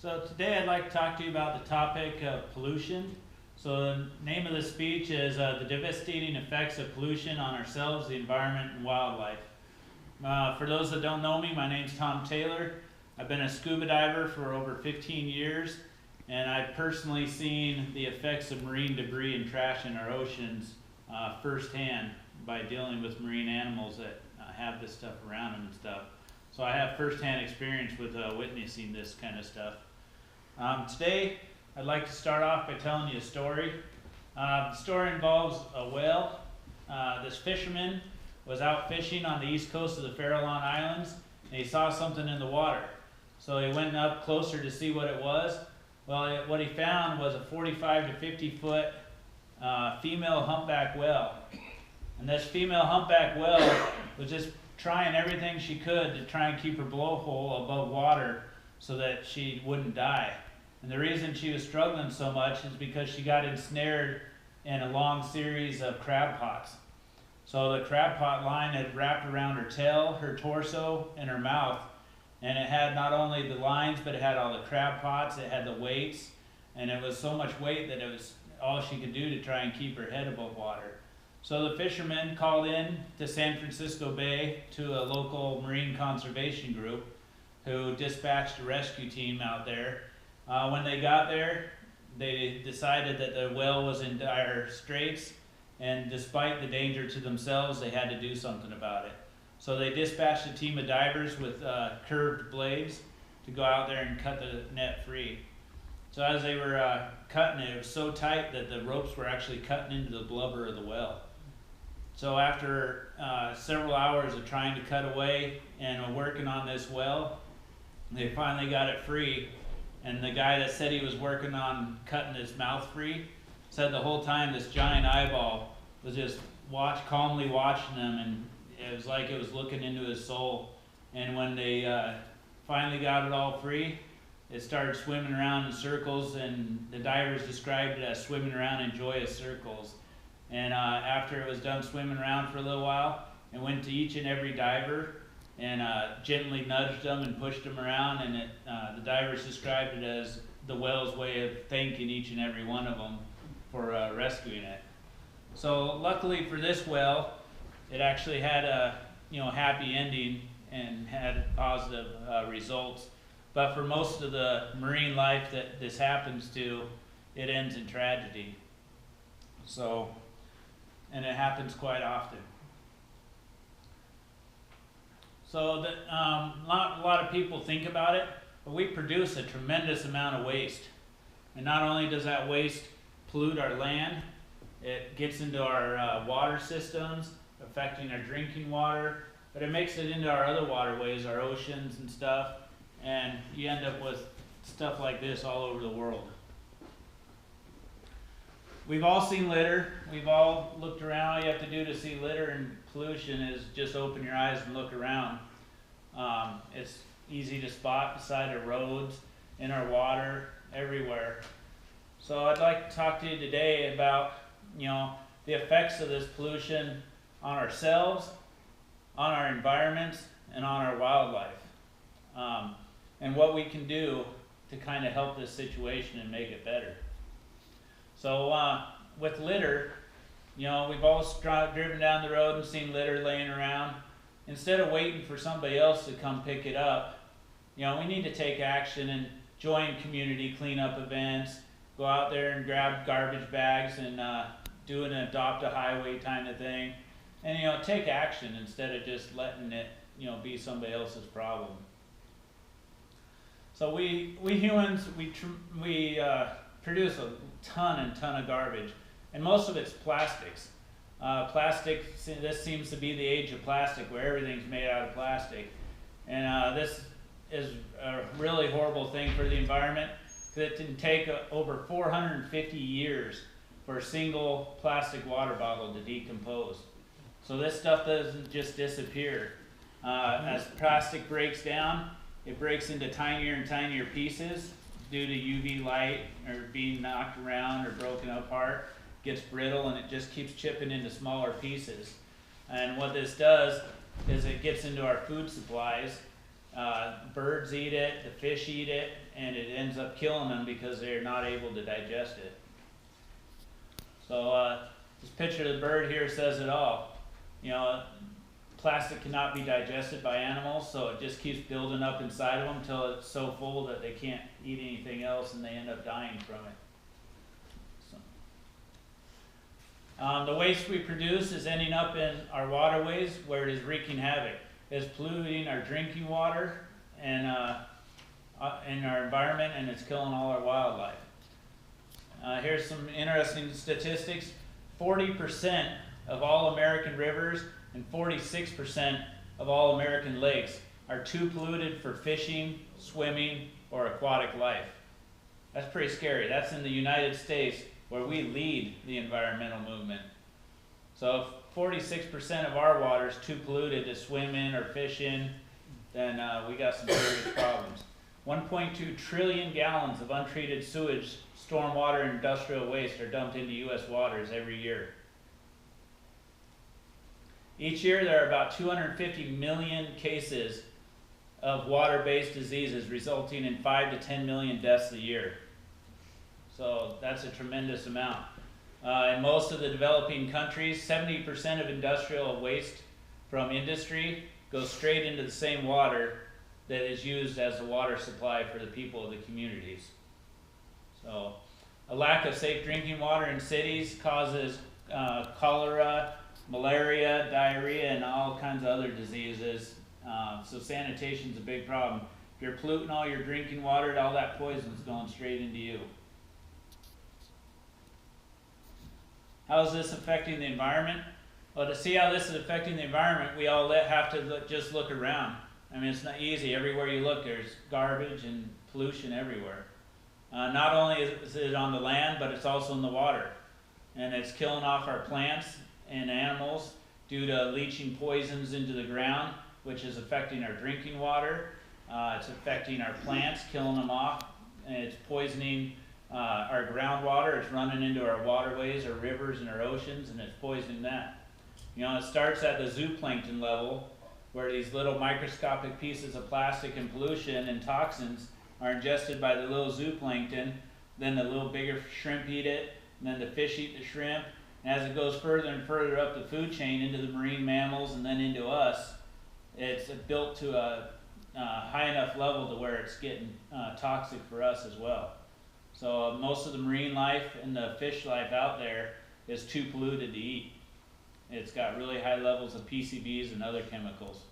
So today I'd like to talk to you about the topic of pollution. So the name of the speech is the devastating effects of pollution on ourselves, the environment, and wildlife. For those that don't know me, my name's Tom Taylor. I've been a scuba diver for over 15 years, and I've personally seen the effects of marine debris and trash in our oceans firsthand by dealing with marine animals that have this stuff around them and stuff. So I have firsthand experience with witnessing this kind of stuff. Today, I'd like to start off by telling you a story. The story involves a whale. This fisherman was out fishing on the east coast of the Farallon Islands, and he saw something in the water. So he went up closer to see what it was. Well, what he found was a 45 to 50 foot female humpback whale. And this female humpback whale was just trying everything she could to try and keep her blowhole above water so that she wouldn't die. And the reason she was struggling so much is because she got ensnared in a long series of crab pots. So the crab pot line had wrapped around her tail, her torso, and her mouth. And it had not only the lines, but it had all the crab pots, it had the weights, and it was so much weight that it was all she could do to try and keep her head above water. So the fishermen called in to San Francisco Bay to a local marine conservation group who dispatched a rescue team out there. When they got there, they decided that the whale was in dire straits, and despite the danger to themselves, they had to do something about it. So they dispatched a team of divers with curved blades to go out there and cut the net free. So as they were cutting it, it was so tight that the ropes were actually cutting into the blubber of the whale. So after several hours of trying to cut away and working on this whale, they finally got it free. And the guy that said he was working on cutting his mouth free said the whole time this giant eyeball was just calmly watching him, and it was like it was looking into his soul. And when they finally got it all free, it started swimming around in circles, and the divers described it as swimming around in joyous circles. And after it was done swimming around for a little while, it went to each and every diver and gently nudged them and pushed them around, and the divers described it as the whale's way of thanking each and every one of them for rescuing it. So luckily for this whale, it actually had a happy ending and had positive results. But for most of the marine life that this happens to, it ends in tragedy. So, and it happens quite often. So that not a lot of people think about it, but we produce a tremendous amount of waste. And not only does that waste pollute our land, it gets into our water systems, affecting our drinking water, but it makes it into our other waterways, our oceans and stuff, and you end up with stuff like this all over the world. We've all seen litter. We've all looked around. All you have to do to see litter and pollution is just open your eyes and look around. It's easy to spot beside our roads, in our water, everywhere. So I'd like to talk to you today about the effects of this pollution on ourselves, on our environments, and on our wildlife, and what we can do to kind of help this situation and make it better. So with litter, we've all driven down the road and seen litter laying around. Instead of waiting for somebody else to come pick it up, we need to take action and join community cleanup events, go out there and grab garbage bags and do an adopt a highway kind of thing, and take action instead of just letting it be somebody else's problem. So we humans, we produce a ton of garbage, and most of it's plastics. This seems to be the age of plastic, where everything's made out of plastic, and this is a really horrible thing for the environment, because it can take over 450 years for a single plastic water bottle to decompose. So this stuff doesn't just disappear. As plastic breaks down, it breaks into tinier and tinier pieces due to UV light or being knocked around or broken apart. Gets brittle, and it just keeps chipping into smaller pieces. And what this does is it gets into our food supplies, Birds eat it, the fish eat it, and it ends up killing them because they're not able to digest it. So this picture of the bird here says it all. You know, plastic cannot be digested by animals, so it just keeps building up inside of them until it's so full that they can't eat anything else and they end up dying from it. The waste we produce is ending up in our waterways where it is wreaking havoc. It's polluting our drinking water and in our environment, and it's killing all our wildlife. Here's some interesting statistics. 40% of all American rivers and 46% of all American lakes are too polluted for fishing, swimming, or aquatic life. That's pretty scary. That's in the United States, where we lead the environmental movement. So if 46% of our water is too polluted to swim in or fish in, then we got some serious problems. 1.2 trillion gallons of untreated sewage, stormwater, and industrial waste are dumped into U.S. waters every year. Each year there are about 250 million cases of water-based diseases, resulting in 5 to 10 million deaths a year. So that's a tremendous amount. In most of the developing countries, 70% of industrial waste from industry goes straight into the same water that is used as the water supply for the people of the communities. So a lack of safe drinking water in cities causes cholera, malaria, diarrhea, and all kinds of other diseases. So sanitation's a big problem. If you're polluting all your drinking water, all that poison's going straight into you. How is this affecting the environment? Well, to see how this is affecting the environment, we all have to just look around. I mean, it's not easy. Everywhere you look, there's garbage and pollution everywhere. Not only is it on the land, but it's also in the water. And it's killing off our plants and animals due to leaching poisons into the ground, which is affecting our drinking water. It's affecting our plants, killing them off, and it's poisoning our groundwater. It's running into our waterways, our rivers, and our oceans, and it's poisoning that. You know, it starts at the zooplankton level, where these little microscopic pieces of plastic and pollution and toxins are ingested by the little zooplankton. Then the little bigger shrimp eat it, and then the fish eat the shrimp. And as it goes further and further up the food chain into the marine mammals and then into us, it's built to a high enough level to where it's getting toxic for us as well. So most of the marine life and the fish life out there is too polluted to eat. It's got really high levels of PCBs and other chemicals.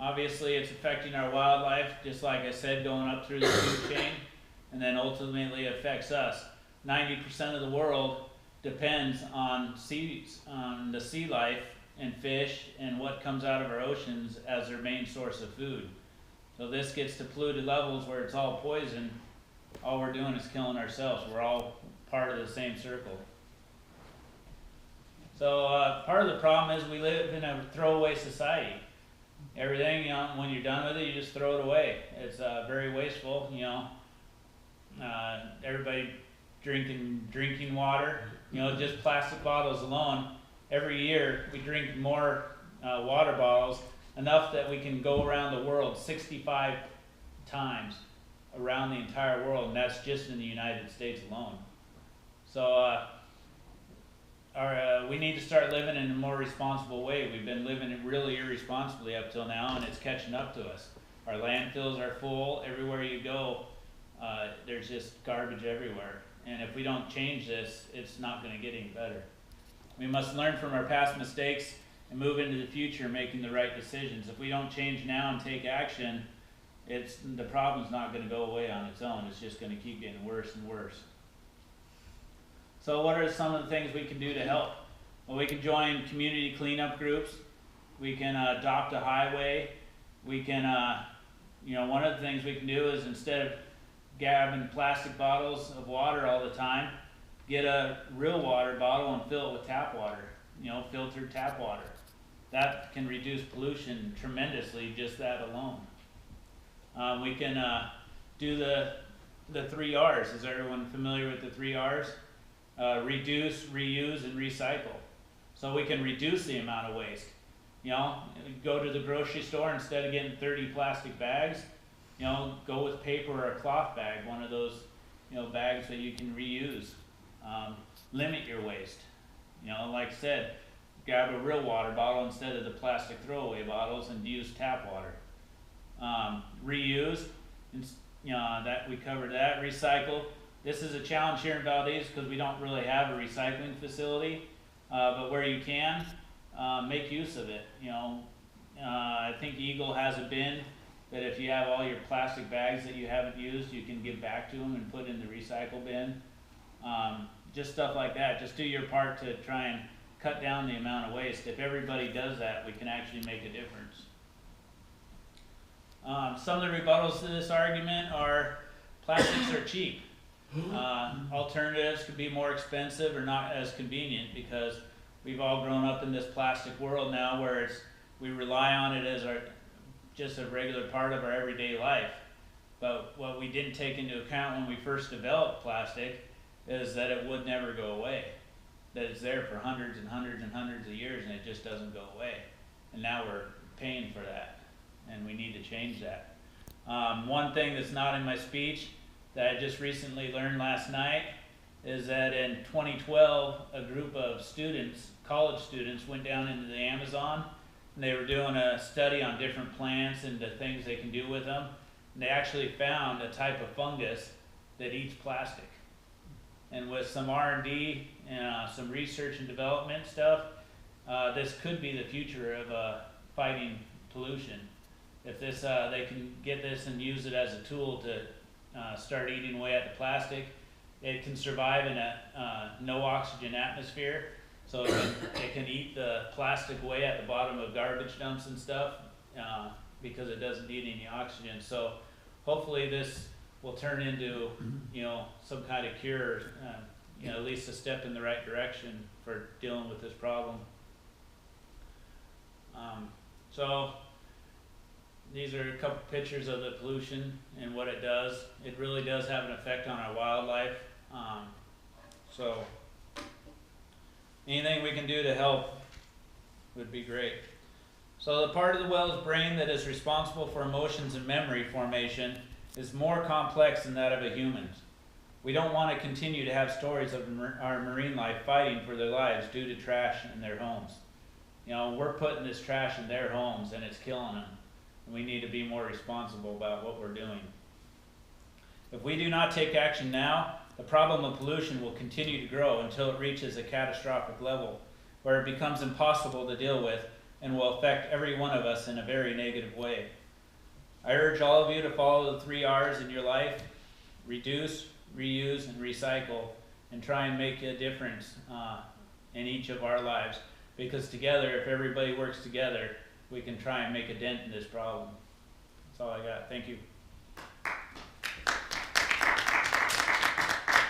Obviously it's affecting our wildlife, just like I said, going up through the food chain, and then ultimately affects us. 90% of the world depends on the sea life and fish and what comes out of our oceans as their main source of food. So this gets to polluted levels where it's all poison. All we're doing is killing ourselves. We're all part of the same circle. So part of the problem is we live in a throwaway society. Everything, you know, when you're done with it, you just throw it away. It's very wasteful, you know. Everybody drinking water, you know, just plastic bottles alone. Every year we drink more water bottles, enough that we can go around the world 65 times around the entire world, and that's just in the United States alone. So we need to start living in a more responsible way. We've been living it really irresponsibly up till now, and it's catching up to us. Our landfills are full. Everywhere you go, there's just garbage everywhere. And if we don't change this, it's not going to get any better. We must learn from our past mistakes and move into the future making the right decisions. If we don't change now and take action, the problem's not going to go away on its own. It's just going to keep getting worse and worse. So what are some of the things we can do to help? Well, we can join community cleanup groups. We can adopt a highway. We can, you know, one of the things we can do is instead of grabbing plastic bottles of water all the time, get a real water bottle and fill it with tap water, you know, filtered tap water. That can reduce pollution tremendously, just that alone. We can do the 3 R's. Is everyone familiar with the 3 R's? Reduce, reuse, and recycle. So we can reduce the amount of waste. You know, go to the grocery store, instead of getting 30 plastic bags, you know, go with paper or a cloth bag, one of those, you know, bags that you can reuse. Limit your waste. You know, like I said, grab a real water bottle instead of the plastic throwaway bottles, and use tap water. Reuse, you know, that we covered that. Recycle. This is a challenge here in Valdez because we don't really have a recycling facility, but where you can, make use of it. You know, I think Eagle has a bin that if you have all your plastic bags that you haven't used, you can give back to them and put in the recycle bin. Just stuff like that. Just do your part to try and cut down the amount of waste. If everybody does that, we can actually make a difference. Some of the rebuttals to this argument are plastics are cheap. Alternatives could be more expensive or not as convenient, because we've all grown up in this plastic world now where we rely on it as just a regular part of our everyday life. But what we didn't take into account when we first developed plastic is that it would never go away. That it's there for hundreds and hundreds and hundreds of years, and it just doesn't go away. And now we're paying for that, and we need to change that. One thing that's not in my speech that I just recently learned last night is that in 2012, a group of students, college students, went down into the Amazon, and they were doing a study on different plants and the things they can do with them. And they actually found a type of fungus that eats plastic. And with some R&D and some research and development stuff, this could be the future of fighting pollution. If this, they can get this and use it as a tool to start eating away at the plastic. It can survive in a no oxygen atmosphere, so it can eat the plastic away at the bottom of garbage dumps and stuff, because it doesn't need any oxygen. So hopefully this will turn into, you know, some kind of cure, you know, at least a step in the right direction for dealing with this problem. So these are a couple pictures of the pollution and what it does. It really does have an effect on our wildlife. So anything we can do to help would be great. So the part of the whale's brain that is responsible for emotions and memory formation is more complex than that of a human's. We don't want to continue to have stories of our marine life fighting for their lives due to trash in their homes. You know, we're putting this trash in their homes and it's killing them. And we need to be more responsible about what we're doing. If we do not take action now, the problem of pollution will continue to grow until it reaches a catastrophic level where it becomes impossible to deal with and will affect every one of us in a very negative way. I urge all of you to follow the 3 R's in your life: reduce, reuse, and recycle, and try and make a difference in each of our lives. Because together, if everybody works together, we can try and make a dent in this problem. That's all I got. Thank you.